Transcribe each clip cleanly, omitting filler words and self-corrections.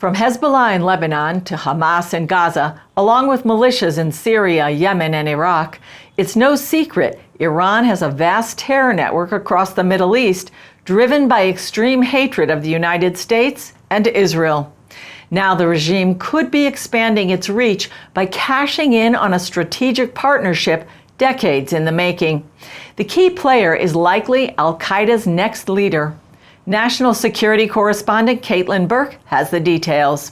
From Hezbollah in Lebanon to Hamas in Gaza, along with militias in Syria, Yemen, and Iraq, it's no secret Iran has a vast terror network across the Middle East, driven by extreme hatred of the United States and Israel. Now the regime could be expanding its reach by cashing in on a strategic partnership decades in the making. The key player is likely Al-Qaeda's next leader. National security correspondent Caitlin Burke has the details.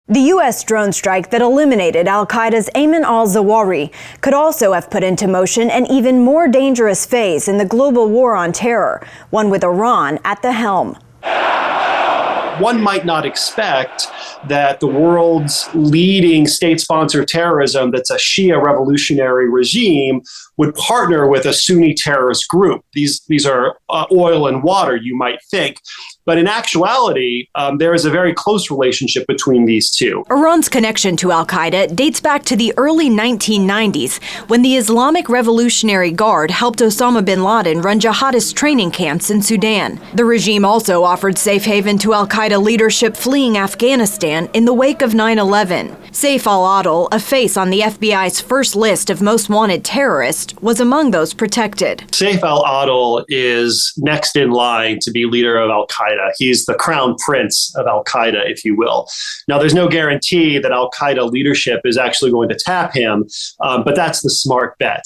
The U.S. drone strike that eliminated Al-Qaeda's Ayman al-Zawahiri could also have put into motion an even more dangerous phase in the global war on terror, one with Iran at the helm. One might not expect that the world's leading state-sponsored terrorism that's a Shia revolutionary regime would partner with a Sunni terrorist group. These are oil and water, you might think. But in actuality, there is a very close relationship between these two. Iran's connection to Al-Qaeda dates back to the early 1990s, when the Islamic Revolutionary Guard helped Osama bin Laden run jihadist training camps in Sudan. The regime also offered safe haven to Al-Qaeda leadership fleeing Afghanistan in the wake of 9/11. Saif al-Adel, a face on the FBI's first list of most wanted terrorists, was among those protected. Saif al-Adel is next in line to be leader of Al-Qaeda. He's the crown prince of Al-Qaeda, if you will. Now, there's no guarantee that Al-Qaeda leadership is actually going to tap him, but that's the smart bet.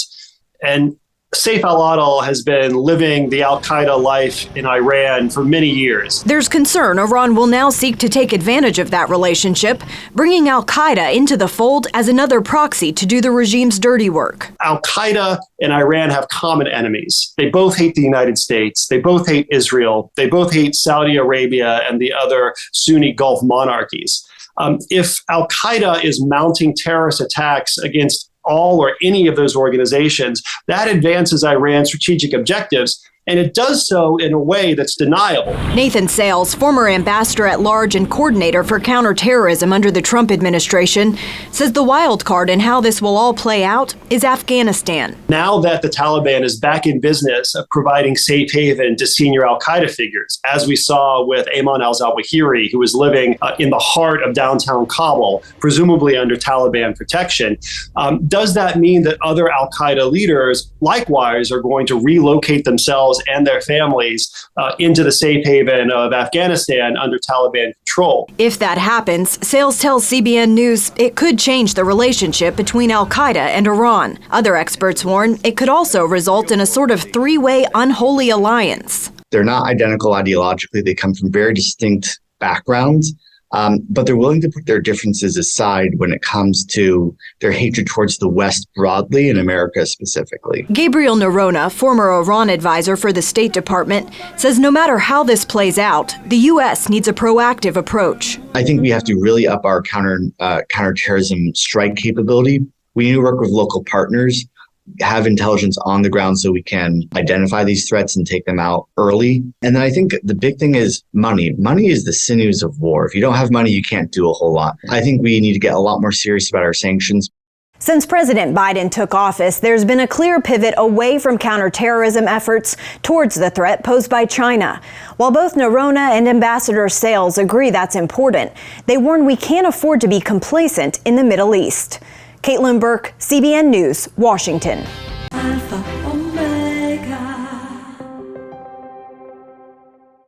And Saif al-Adel has been living the Al-Qaeda life in Iran for many years. There's concern Iran will now seek to take advantage of that relationship, bringing Al-Qaeda into the fold as another proxy to do the regime's dirty work. Al-Qaeda and Iran have common enemies. They both hate the United States. They both hate Israel. They both hate Saudi Arabia and the other Sunni Gulf monarchies. If Al-Qaeda is mounting terrorist attacks against all or any of those organizations, that advances Iran's strategic objectives, and it does so in a way that's deniable. Nathan Sales, former ambassador at large and coordinator for counterterrorism under the Trump administration, says the wild card in how this will all play out is Afghanistan. Now that the Taliban is back in business of providing safe haven to senior al-Qaeda figures, as we saw with Ayman al-Zawahiri, who was living in the heart of downtown Kabul, presumably under Taliban protection, does that mean that other al-Qaeda leaders likewise are going to relocate themselves and their families into the safe haven of Afghanistan under Taliban control? If that happens, Sales tells CBN News it could change the relationship between Al-Qaeda and Iran. Other experts warn it could also result in a sort of three-way unholy alliance. They're not identical ideologically. They come from very distinct backgrounds. But they're willing to put their differences aside when it comes to their hatred towards the West broadly and America specifically. Gabriel Nerona, former Iran advisor for the State Department, says no matter how this plays out, the U.S. needs a proactive approach. I think we have to really up our counterterrorism strike capability. We need to work with local partners, have intelligence on the ground so we can identify these threats and take them out early. And then I think the big thing is money. Money is the sinews of war. If you don't have money, you can't do a whole lot. I think we need to get a lot more serious about our sanctions. Since President Biden took office, there's been a clear pivot away from counterterrorism efforts towards the threat posed by China. While both Nerona and Ambassador Sales agree that's important, they warn we can't afford to be complacent in the Middle East. Caitlin Burke, CBN News, Washington.